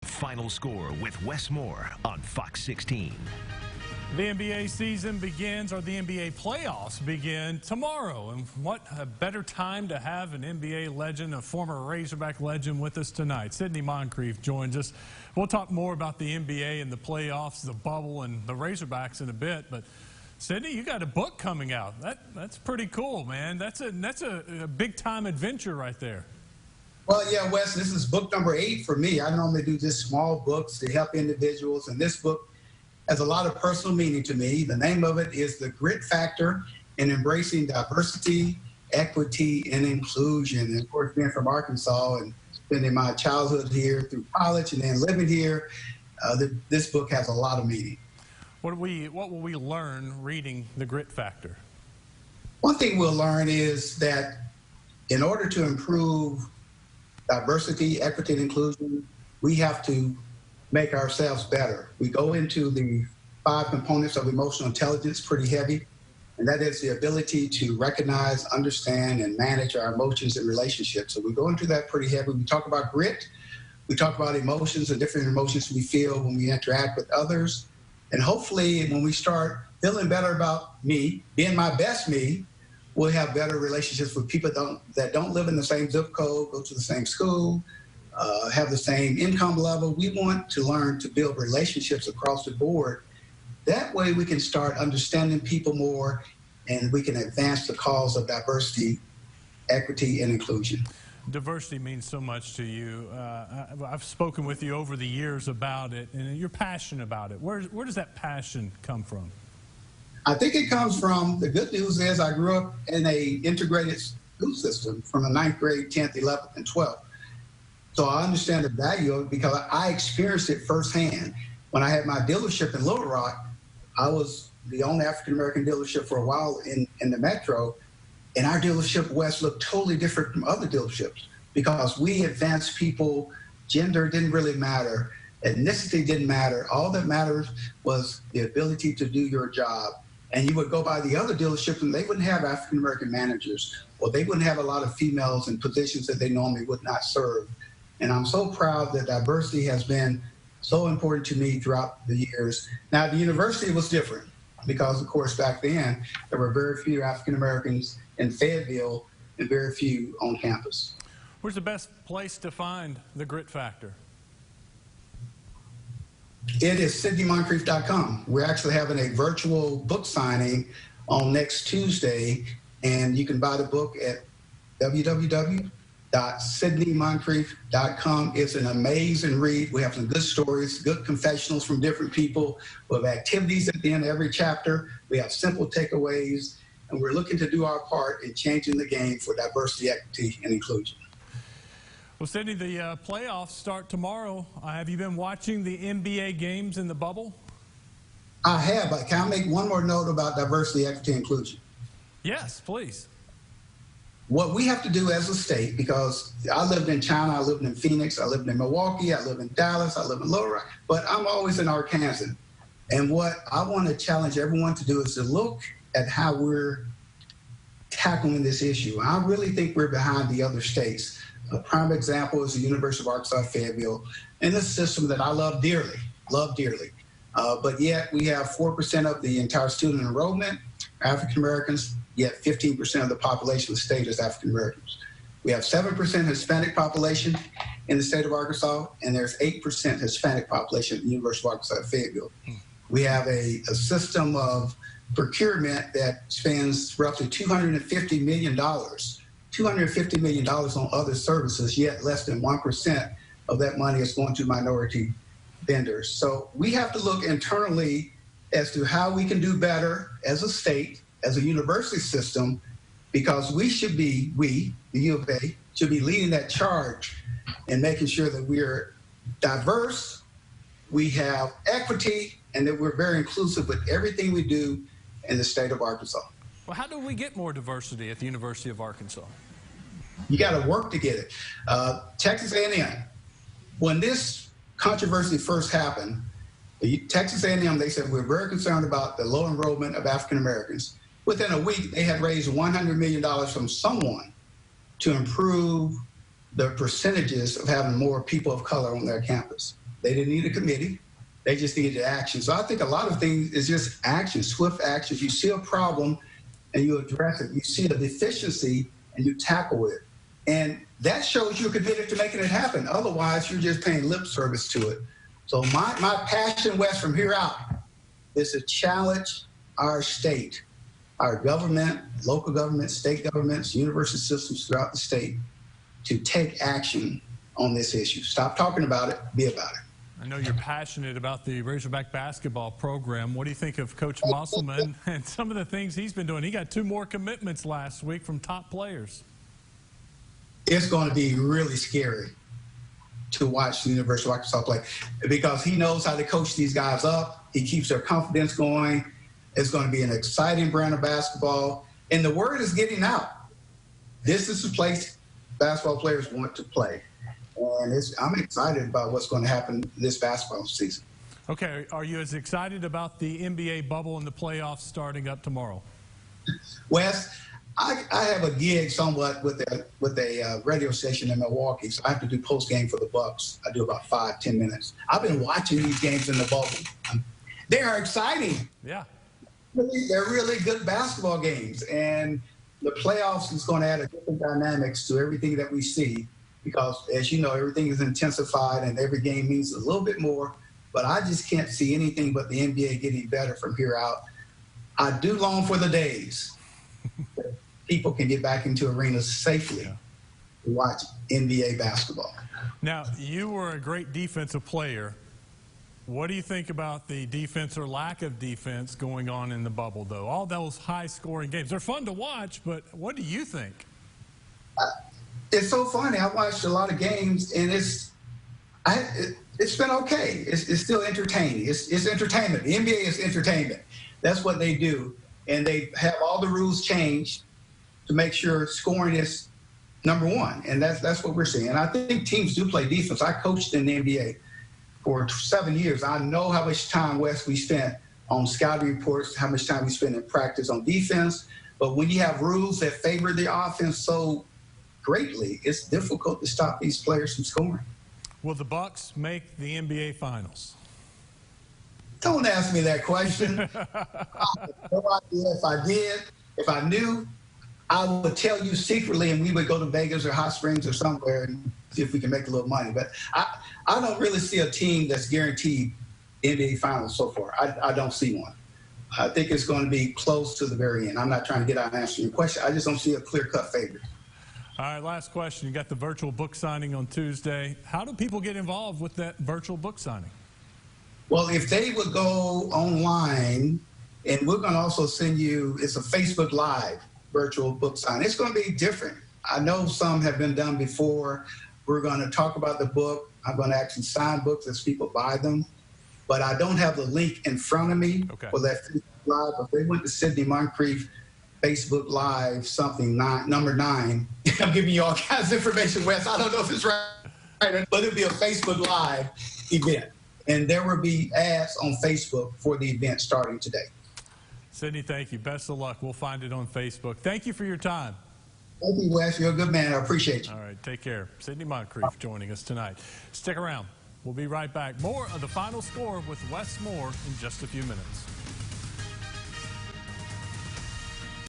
Final Score with Wess Moore on Fox 16. The NBA season begins, or the NBA playoffs begin tomorrow. And what a better time to have an NBA legend, a former Razorback legend, with us tonight. Sidney Moncrief joins us. We'll talk more about the NBA and the playoffs, the bubble, and the Razorbacks in a bit. But Sidney, you got a book coming out. That's pretty cool, man. That's a big-time adventure right there. Well, yeah, Wes, this is book number 8 for me. I normally do just small books to help individuals, and this book has a lot of personal meaning to me. The name of it is The Grit Factor in Embracing Diversity, Equity, and Inclusion. And of course, being from Arkansas and spending my childhood here through college and then living here, this book has a lot of meaning. What will we learn reading The Grit Factor? One thing we'll learn is that in order to improve diversity, equity, and inclusion, we have to make ourselves better. We go into the 5 components of emotional intelligence pretty heavy, and that is the ability to recognize, understand, and manage our emotions and relationships. So we go into that pretty heavy. We talk about grit. We talk about emotions and different emotions we feel when we interact with others. And hopefully, when we start feeling better about me, being my best me, we'll have better relationships with people that don't live in the same zip code, go to the same school, have the same income level. We want to learn to build relationships across the board. That way we can start understanding people more, and we can advance the cause of diversity, equity, and inclusion. Diversity means so much to you. I've spoken with you over the years about it, and you're passionate about it. Where does that passion come from? I think it comes from, the good news is I grew up in a integrated school system from the 9th grade, 10th, 11th, and 12th. So I understand the value of it because I experienced it firsthand. When I had my dealership in Little Rock, I was the only African-American dealership for a while in the metro, and our dealership, West, looked totally different from other dealerships because we advanced people. Gender didn't really matter. Ethnicity didn't matter. All that mattered was the ability to do your job. And you would go by the other dealerships, and they wouldn't have African-American managers, or they wouldn't have a lot of females in positions that they normally would not serve. And I'm so proud that diversity has been so important to me throughout the years. Now, at the university, it was different because, of course, back then, there were very few African-Americans in Fayetteville and very few on campus. Where's the best place to find The Grit Factor? It is SidneyMoncrief.com. We're actually having a virtual book signing on next Tuesday, and you can buy the book at www.SidneyMoncrief.com. It's an amazing read. We have some good stories, good confessionals from different people. We have activities at the end of every chapter. We have simple takeaways, and we're looking to do our part in changing the game for diversity, equity, and inclusion. Well, Sidney, the playoffs start tomorrow. Have you been watching the NBA games in the bubble? I have, but can I make one more note about diversity, equity, and inclusion? Yes, please. What we have to do as a state, because I lived in China, I lived in Phoenix, I lived in Milwaukee, I live in Dallas, I live in Little Rock, but I'm always in Arkansas. And what I want to challenge everyone to do is to look at how we're tackling this issue. I really think we're behind the other states. A prime example is the University of Arkansas Fayetteville, and this system that I love dearly. But yet we have 4% of the entire student enrollment, African Americans, yet 15% of the population of the state is African Americans. We have 7% Hispanic population in the state of Arkansas, and there's 8% Hispanic population at the University of Arkansas Fayetteville. We have a system of procurement that spends roughly $250 million on other services, yet less than 1% of that money is going to minority vendors. So we have to look internally as to how we can do better as a state, as a university system, because we, the U of A, should be leading that charge and making sure that we're diverse, we have equity, and that we're very inclusive with everything we do in the state of Arkansas. Well, how do we get more diversity at the University of Arkansas? You got to work to get it. Texas A&M, when this controversy first happened, Texas A&M, they said, we're very concerned about the low enrollment of African Americans. Within a week, they had raised $100 million from someone to improve the percentages of having more people of color on their campus. They didn't need a committee. They just needed action. So I think a lot of things is just action, swift actions. You see a problem and you address it. You see a deficiency and you tackle it. And that shows you're committed to making it happen. Otherwise, you're just paying lip service to it. So my passion, Wes, from here out is to challenge our state, our government, local government, state governments, university systems throughout the state to take action on this issue. Stop talking about it, be about it. I know you're passionate about the Razorback basketball program. What do you think of Coach Musselman and some of the things he's been doing? He got 2 more commitments last week from top players. It's going to be really scary to watch the University of Arkansas play because he knows how to coach these guys up. He keeps their confidence going. It's going to be an exciting brand of basketball. And the word is getting out. This is the place basketball players want to play. And I'm excited about what's going to happen this basketball season. Okay, are you as excited about the NBA bubble and the playoffs starting up tomorrow? Wes, I have a gig somewhat with a radio station in Milwaukee, so I have to do post game for the Bucks. I do about 5-10 minutes. I've been watching these games in the bubble. They are exciting. Yeah, they're really good basketball games, and the playoffs is going to add a different dynamics to everything that we see. Because, as you know, everything is intensified and every game means a little bit more. But I just can't see anything but the NBA getting better from here out. I do long for the days that people can get back into arenas safely to watch NBA basketball. Now, you were a great defensive player. What do you think about the defense or lack of defense going on in the bubble, though? All those high-scoring games. They're fun to watch, but what do you think? It's so funny. I watched a lot of games, and it's been okay. It's still entertaining. It's entertainment. The NBA is entertainment. That's what they do, and they have all the rules changed to make sure scoring is number one, and that's what we're seeing. And I think teams do play defense. I coached in the NBA for 7 years. I know how much time, Wes, we spent on scouting reports, how much time we spent in practice on defense. But when you have rules that favor the offense so greatly, it's difficult to stop these players from scoring. Will the Bucks make the NBA Finals? Don't ask me that question. I have no idea. If I did, if I knew, I would tell you secretly, and we would go to Vegas or Hot Springs or somewhere and see if we can make a little money. But I don't really see a team that's guaranteed NBA Finals so far. I don't see one. I think it's going to be close to the very end. I'm not trying to get out and answer your question. I just don't see a clear-cut favorite. All right, last question. You got the virtual book signing on Tuesday. How do people get involved with that virtual book signing? Well, if they would go online, and we're going to also send you, it's a Facebook Live virtual book signing. It's going to be different. I know some have been done before. We're going to talk about the book. I'm going to actually sign books as people buy them. But I don't have the link in front of me for that Facebook Live. If they went to Sidney Moncrief, Facebook Live, something number 9. I'm giving you all kinds of information, Wes. I don't know if it's right, but it'll be a Facebook Live event. And there will be ads on Facebook for the event starting today. Sidney, thank you. Best of luck. We'll find it on Facebook. Thank you for your time. Thank you, Wes. You're a good man. I appreciate you. All right, take care. Sidney Moncrief joining us tonight. Stick around. We'll be right back. More of the final score with Wes Moore in just a few minutes.